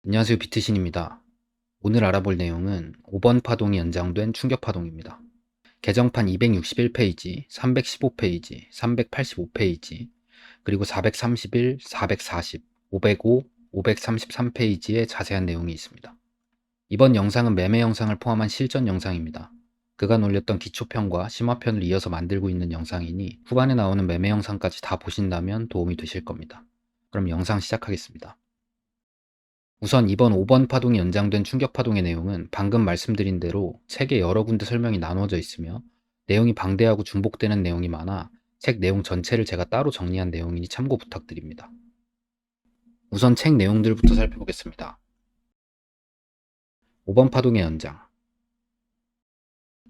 안녕하세요. 비트신입니다. 오늘 알아볼 내용은 5번 파동이 연장된 충격 파동입니다. 개정판 261페이지, 315페이지, 385페이지, 그리고 431, 440, 505, 533페이지에 자세한 내용이 있습니다. 이번 영상은 매매 영상을 포함한 실전 영상입니다. 그간 올렸던 기초편과 심화편을 이어서 만들고 있는 영상이니 후반에 나오는 매매 영상까지 다 보신다면 도움이 되실 겁니다. 그럼 영상 시작하겠습니다. 우선 이번 5번 파동이 연장된 충격 파동의 내용은 방금 말씀드린 대로 책에 여러 군데 설명이 나누어져 있으며 내용이 방대하고 중복되는 내용이 많아 책 내용 전체를 제가 따로 정리한 내용이니 참고 부탁드립니다. 우선 책 내용들부터 살펴보겠습니다. 5번 파동의 연장.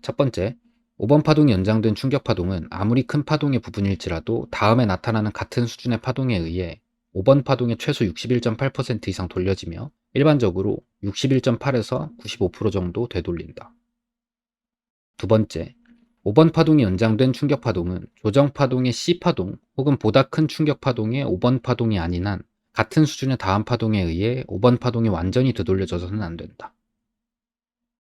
첫 번째, 5번 파동이 연장된 충격 파동은 아무리 큰 파동의 부분일지라도 다음에 나타나는 같은 수준의 파동에 의해 5번 파동의 최소 61.8% 이상 돌려지며 일반적으로 61.8에서 95% 정도 되돌린다. 두 번째, 5번 파동이 연장된 충격 파동은 조정 파동의 C파동 혹은 보다 큰 충격 파동의 5번 파동이 아닌 한 같은 수준의 다음 파동에 의해 5번 파동이 완전히 되돌려져서는 안 된다.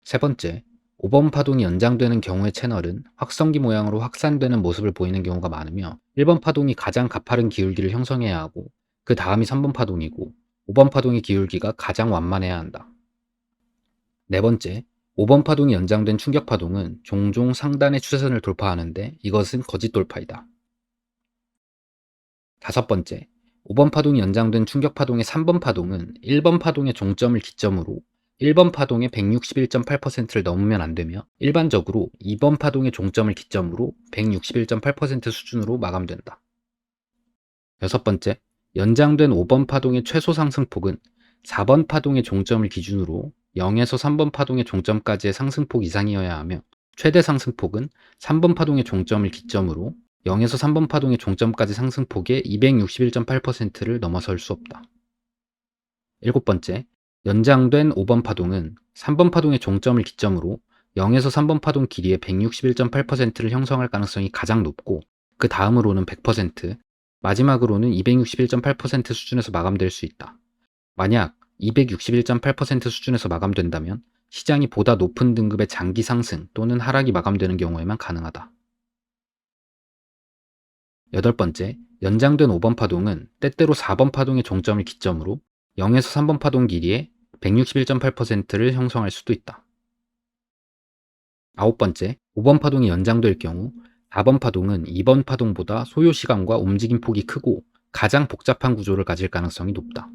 세 번째, 5번 파동이 연장되는 경우의 채널은 확성기 모양으로 확산되는 모습을 보이는 경우가 많으며 1번 파동이 가장 가파른 기울기를 형성해야 하고 그 다음이 3번 파동이고 5번 파동의 기울기가 가장 완만해야 한다. 네 번째, 5번 파동이 연장된 충격 파동은 종종 상단의 추세선을 돌파하는데 이것은 거짓 돌파이다. 다섯 번째, 5번 파동이 연장된 충격 파동의 3번 파동은 1번 파동의 종점을 기점으로 1번 파동의 161.8%를 넘으면 안 되며 일반적으로 2번 파동의 종점을 기점으로 161.8% 수준으로 마감된다. 여섯 번째, 연장된 5번 파동의 최소 상승폭은 4번 파동의 종점을 기준으로 0에서 3번 파동의 종점까지의 상승폭 이상이어야 하며 최대 상승폭은 3번 파동의 종점을 기점으로 0에서 3번 파동의 종점까지 상승폭의 261.8%를 넘어설 수 없다. 일곱 번째, 연장된 5번 파동은 3번 파동의 종점을 기점으로 0에서 3번 파동 길이의 161.8%를 형성할 가능성이 가장 높고 그 다음으로는 100%, 마지막으로는 261.8% 수준에서 마감될 수 있다. 만약 261.8% 수준에서 마감된다면 시장이 보다 높은 등급의 장기 상승 또는 하락이 마감되는 경우에만 가능하다. 여덟 번째, 연장된 5번 파동은 때때로 4번 파동의 종점을 기점으로 0에서 3번 파동 길이의 161.8%를 형성할 수도 있다. 아홉 번째, 5번 파동이 연장될 경우 4번 파동은 2번 파동보다 소요 시간과 움직임 폭이 크고 가장 복잡한 구조를 가질 가능성이 높다.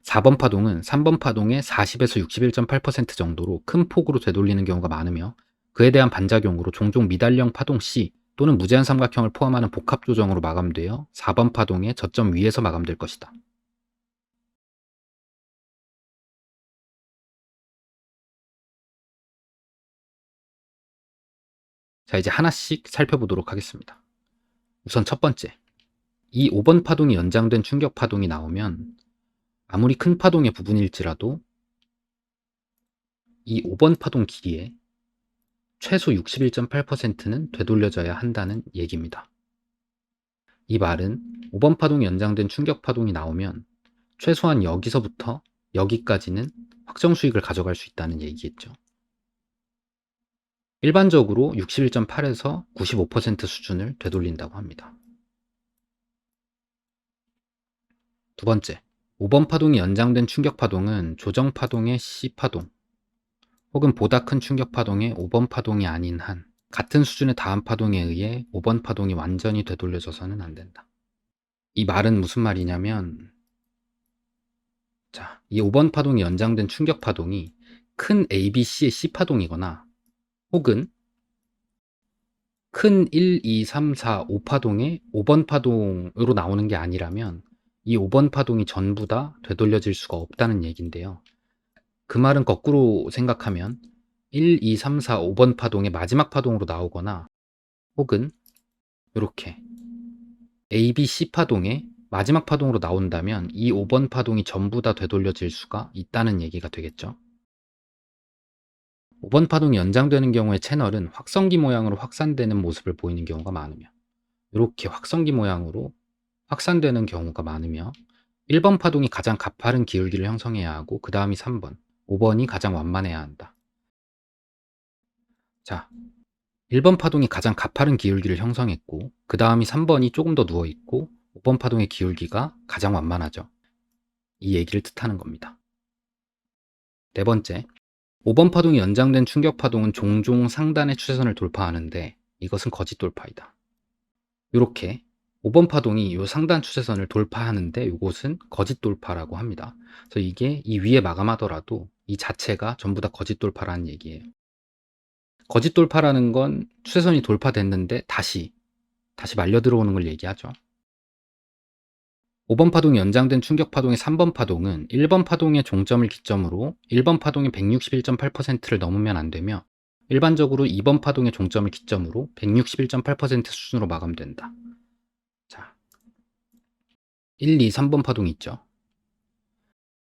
4번 파동은 3번 파동의 40에서 61.8% 정도로 큰 폭으로 되돌리는 경우가 많으며 그에 대한 반작용으로 종종 미달령 파동 C 또는 무제한 삼각형을 포함하는 복합 조정으로 마감되어 4번 파동의 저점 위에서 마감될 것이다. 자, 이제 하나씩 살펴보도록 하겠습니다. 우선 첫 번째, 이 5번 파동이 연장된 충격 파동이 나오면 아무리 큰 파동의 부분일지라도 이 5번 파동 길이에 최소 61.8%는 되돌려져야 한다는 얘기입니다. 이 말은 5번 파동이 연장된 충격 파동이 나오면 최소한 여기서부터 여기까지는 확정 수익을 가져갈 수 있다는 얘기겠죠. 일반적으로 61.8에서 95% 수준을 되돌린다고 합니다. 두 번째, 5번 파동이 연장된 충격 파동은 조정 파동의 C파동 혹은 보다 큰 충격 파동의 5번 파동이 아닌 한 같은 수준의 다음 파동에 의해 5번 파동이 완전히 되돌려져서는 안 된다. 이 말은 무슨 말이냐면 자, 이 5번 파동이 연장된 충격 파동이 큰 ABC의 C파동이거나 혹은 큰 1, 2, 3, 4, 5파동의 5번 파동으로 나오는 게 아니라면 이 5번 파동이 전부 다 되돌려질 수가 없다는 얘기인데요. 그 말은 거꾸로 생각하면 1, 2, 3, 4, 5번 파동의 마지막 파동으로 나오거나 혹은 이렇게 A, B, C 파동의 마지막 파동으로 나온다면 이 5번 파동이 전부 다 되돌려질 수가 있다는 얘기가 되겠죠. 5번 파동이 연장되는 경우에 채널은 확성기 모양으로 확산되는 모습을 보이는 경우가 많으며 이렇게 확성기 모양으로 확산되는 경우가 많으며 1번 파동이 가장 가파른 기울기를 형성해야 하고 그 다음이 3번, 5번이 가장 완만해야 한다. 자, 1번 파동이 가장 가파른 기울기를 형성했고 그 다음이 3번이 조금 더 누워있고 5번 파동의 기울기가 가장 완만하죠. 이 얘기를 뜻하는 겁니다. 네 번째, 5번 파동이 연장된 충격 파동은 종종 상단의 추세선을 돌파하는데 이것은 거짓 돌파이다. 이렇게 5번 파동이 이 상단 추세선을 돌파하는데 이곳은 거짓 돌파라고 합니다. 그래서 이게 이 위에 마감하더라도 이 자체가 전부 다 거짓 돌파라는 얘기예요. 거짓 돌파라는 건 추세선이 돌파됐는데 다시 말려 들어오는 걸 얘기하죠. 5번 파동이 연장된 충격 파동의 3번 파동은 1번 파동의 종점을 기점으로 1번 파동의 161.8%를 넘으면 안 되며 일반적으로 2번 파동의 종점을 기점으로 161.8% 수준으로 마감된다. 자, 1, 2, 3번 파동이 있죠.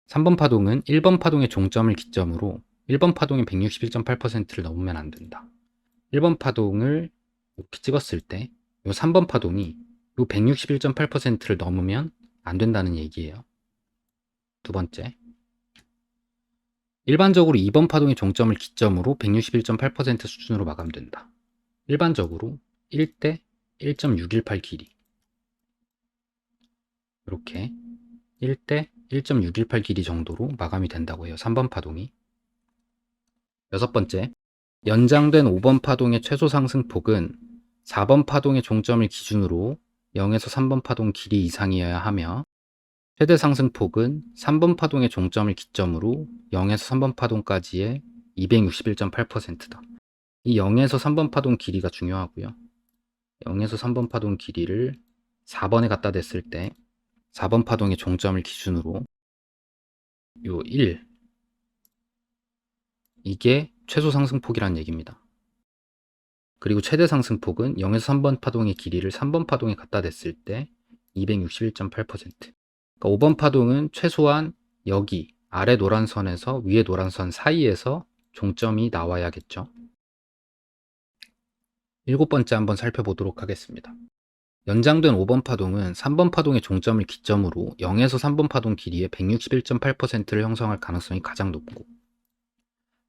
3번 파동은 1번 파동의 종점을 기점으로 1번 파동의 161.8%를 넘으면 안 된다. 1번 파동을 이렇게 찍었을 때 이 3번 파동이 이 161.8%를 넘으면 안 된다는 얘기예요. 두 번째, 일반적으로 2번 파동의 종점을 기점으로 161.8% 수준으로 마감된다. 일반적으로 1대 1.618 길이, 이렇게 1대 1.618 길이 정도로 마감이 된다고 해요. 3번 파동이. 여섯 번째, 연장된 5번 파동의 최소 상승폭은 4번 파동의 종점을 기준으로 0에서 3번 파동 길이 이상이어야 하며 최대 상승폭은 3번 파동의 종점을 기점으로 0에서 3번 파동까지의 261.8%다. 이 0에서 3번 파동 길이가 중요하고요. 0에서 3번 파동 길이를 4번에 갖다 댔을 때 4번 파동의 종점을 기준으로 요 1, 이게 최소 상승폭이라는 얘기입니다. 그리고 최대 상승폭은 0에서 3번 파동의 길이를 3번 파동에 갖다 댔을 때 261.8%. 그러니까 5번 파동은 최소한 여기 아래 노란 선에서 위에 노란 선 사이에서 종점이 나와야겠죠. 일곱 번째 한번 살펴보도록 하겠습니다. 연장된 5번 파동은 3번 파동의 종점을 기점으로 0에서 3번 파동 길이의 161.8%를 형성할 가능성이 가장 높고,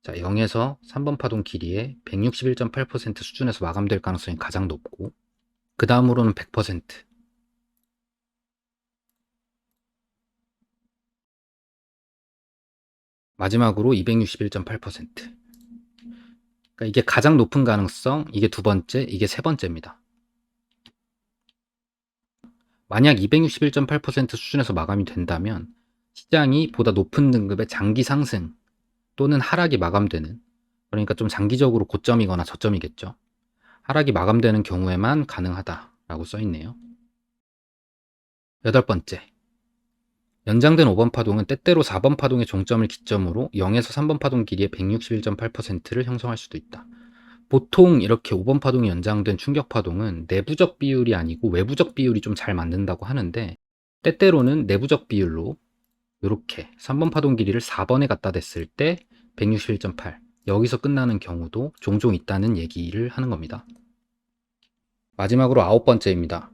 자, 0에서 3번 파동 길이의 161.8% 수준에서 마감될 가능성이 가장 높고, 그 다음으로는 100%, 마지막으로 261.8%. 그러니까 이게 가장 높은 가능성, 이게 두 번째, 이게 세 번째입니다. 만약 261.8% 수준에서 마감이 된다면 시장이 보다 높은 등급의 장기 상승 또는 하락이 마감되는, 그러니까 좀 장기적으로 고점이거나 저점이겠죠. 하락이 마감되는 경우에만 가능하다라고 써있네요. 여덟 번째, 연장된 5번 파동은 때때로 4번 파동의 종점을 기점으로 0에서 3번 파동 길이의 161.8%를 형성할 수도 있다. 보통 이렇게 5번 파동이 연장된 충격 파동은 내부적 비율이 아니고 외부적 비율이 좀 잘 맞는다고 하는데, 때때로는 내부적 비율로 이렇게 3번 파동 길이를 4번에 갖다 댔을 때 161.8, 여기서 끝나는 경우도 종종 있다는 얘기를 하는 겁니다. 마지막으로 아홉 번째입니다.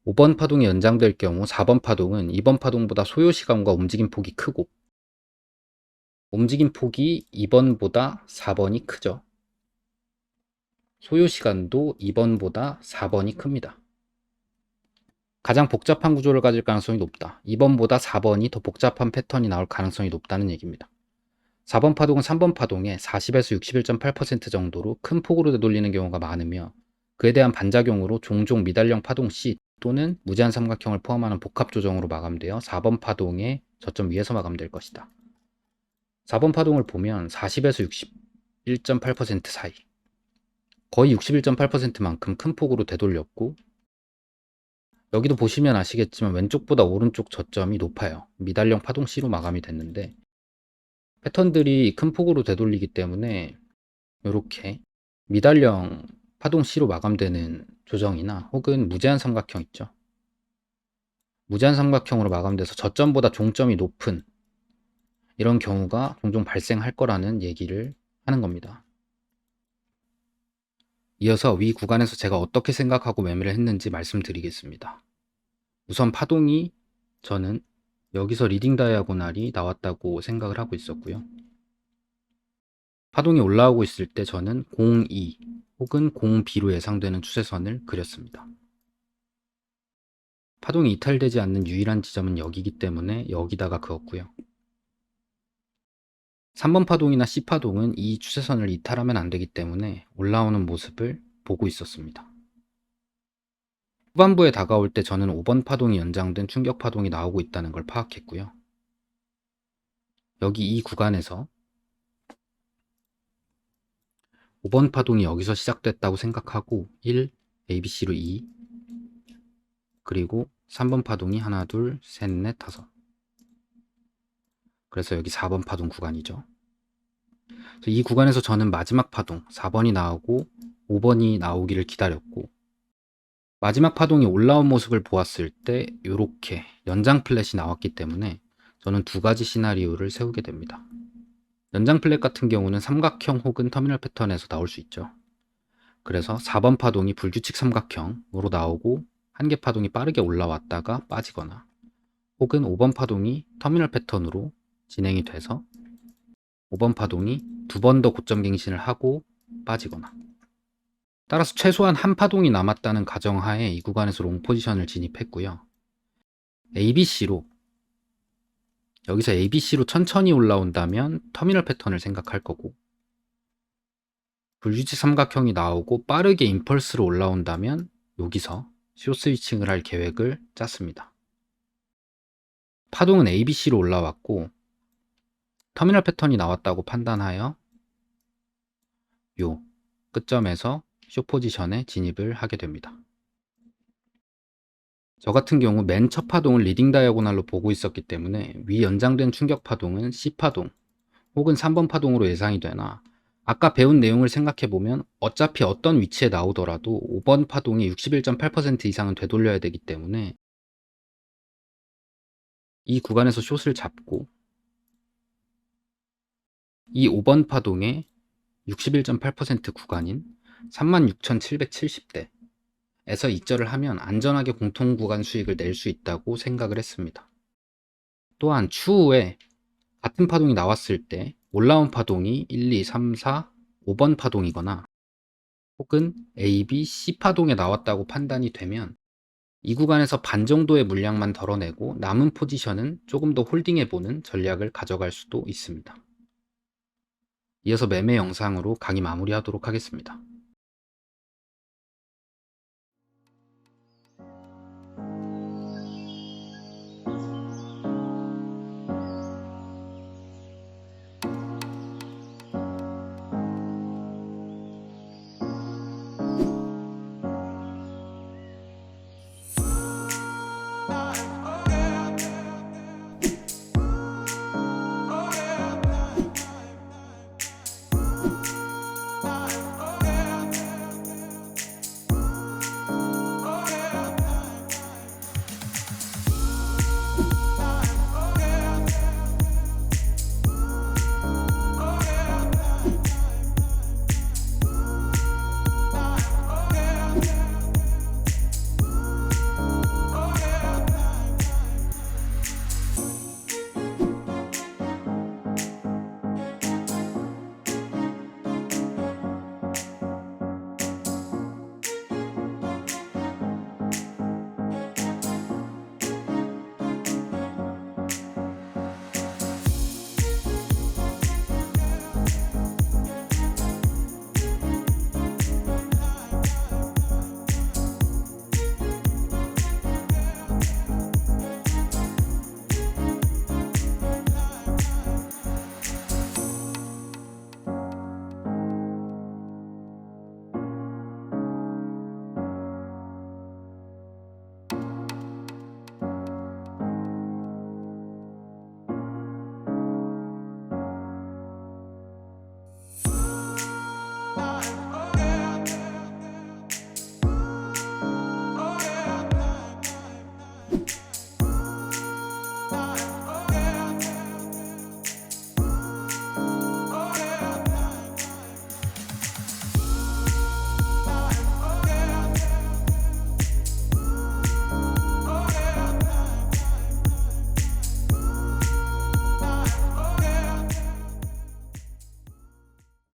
5번 파동이 연장될 경우 4번 파동은 2번 파동보다 소요 시간과 움직임 폭이 크고, 움직임 폭이 2번보다 4번이 크죠. 소요 시간도 2번보다 4번이 큽니다. 가장 복잡한 구조를 가질 가능성이 높다. 2번보다 4번이 더 복잡한 패턴이 나올 가능성이 높다는 얘기입니다. 4번 파동은 3번 파동의 40에서 61.8% 정도로 큰 폭으로 되돌리는 경우가 많으며, 그에 대한 반작용으로 종종 미달령 파동 C 또는 무제한 삼각형을 포함하는 복합 조정으로 마감되어 4번 파동의 저점 위에서 마감될 것이다. 4번 파동을 보면 40에서 61.8% 사이, 거의 61.8%만큼 큰 폭으로 되돌렸고, 여기도 보시면 아시겠지만 왼쪽보다 오른쪽 저점이 높아요. 미달령 파동 C로 마감이 됐는데, 패턴들이 큰 폭으로 되돌리기 때문에 이렇게 미달령 파동 C로 마감되는 조정이나 혹은 무제한 삼각형 있죠. 무제한 삼각형으로 마감돼서 저점보다 종점이 높은 이런 경우가 종종 발생할 거라는 얘기를 하는 겁니다. 이어서 위 구간에서 제가 어떻게 생각하고 매매를 했는지 말씀드리겠습니다. 우선 파동이 저는 여기서 리딩 다이아고날이 나왔다고 생각을 하고 있었고요. 파동이 올라오고 있을 때 저는 02 혹은 0B로 예상되는 추세선을 그렸습니다. 파동이 이탈되지 않는 유일한 지점은 여기이기 때문에 여기다가 그었고요. 3번 파동이나 C파동은 이 추세선을 이탈하면 안 되기 때문에 올라오는 모습을 보고 있었습니다. 후반부에 다가올 때 저는 5번 파동이 연장된 충격 파동이 나오고 있다는 걸 파악했고요. 여기 이 구간에서 5번 파동이 여기서 시작됐다고 생각하고 1, ABC로 2, 그리고 3번 파동이 하나, 둘, 셋, 넷, 다섯. 그래서 여기 4번 파동 구간이죠. 이 구간에서 저는 마지막 파동 4번이 나오고 5번이 나오기를 기다렸고, 마지막 파동이 올라온 모습을 보았을 때 이렇게 연장 플랫이 나왔기 때문에 저는 두 가지 시나리오를 세우게 됩니다. 연장 플랫 같은 경우는 삼각형 혹은 터미널 패턴에서 나올 수 있죠. 그래서 4번 파동이 불규칙 삼각형으로 나오고 한 개 파동이 빠르게 올라왔다가 빠지거나, 혹은 5번 파동이 터미널 패턴으로 진행이 돼서 5번 파동이 두 번 더 고점 갱신을 하고 빠지거나, 따라서 최소한 한 파동이 남았다는 가정하에 이 구간에서 롱 포지션을 진입했고요. ABC로, 여기서 ABC로 천천히 올라온다면 터미널 패턴을 생각할 거고, 불규칙 삼각형이 나오고 빠르게 임펄스로 올라온다면 여기서 숏 스위칭을 할 계획을 짰습니다. 파동은 ABC로 올라왔고 터미널 패턴이 나왔다고 판단하여 요 끝점에서 숏 포지션에 진입을 하게 됩니다. 저 같은 경우 맨 첫 파동을 리딩 다이아고날로 보고 있었기 때문에 위 연장된 충격 파동은 C파동 혹은 3번 파동으로 예상이 되나, 아까 배운 내용을 생각해보면 어차피 어떤 위치에 나오더라도 5번 파동이 61.8% 이상은 되돌려야 되기 때문에 이 구간에서 숏을 잡고 이 5번 파동의 61.8% 구간인 36,770대 에서 익절을 하면 안전하게 공통 구간 수익을 낼 수 있다고 생각을 했습니다. 또한 추후에 같은 파동이 나왔을 때 올라온 파동이 1, 2, 3, 4, 5번 파동이거나 혹은 A, B, C 파동에 나왔다고 판단이 되면 이 구간에서 반 정도의 물량만 덜어내고 남은 포지션은 조금 더 홀딩해보는 전략을 가져갈 수도 있습니다. 이어서 매매 영상으로 강의 마무리하도록 하겠습니다.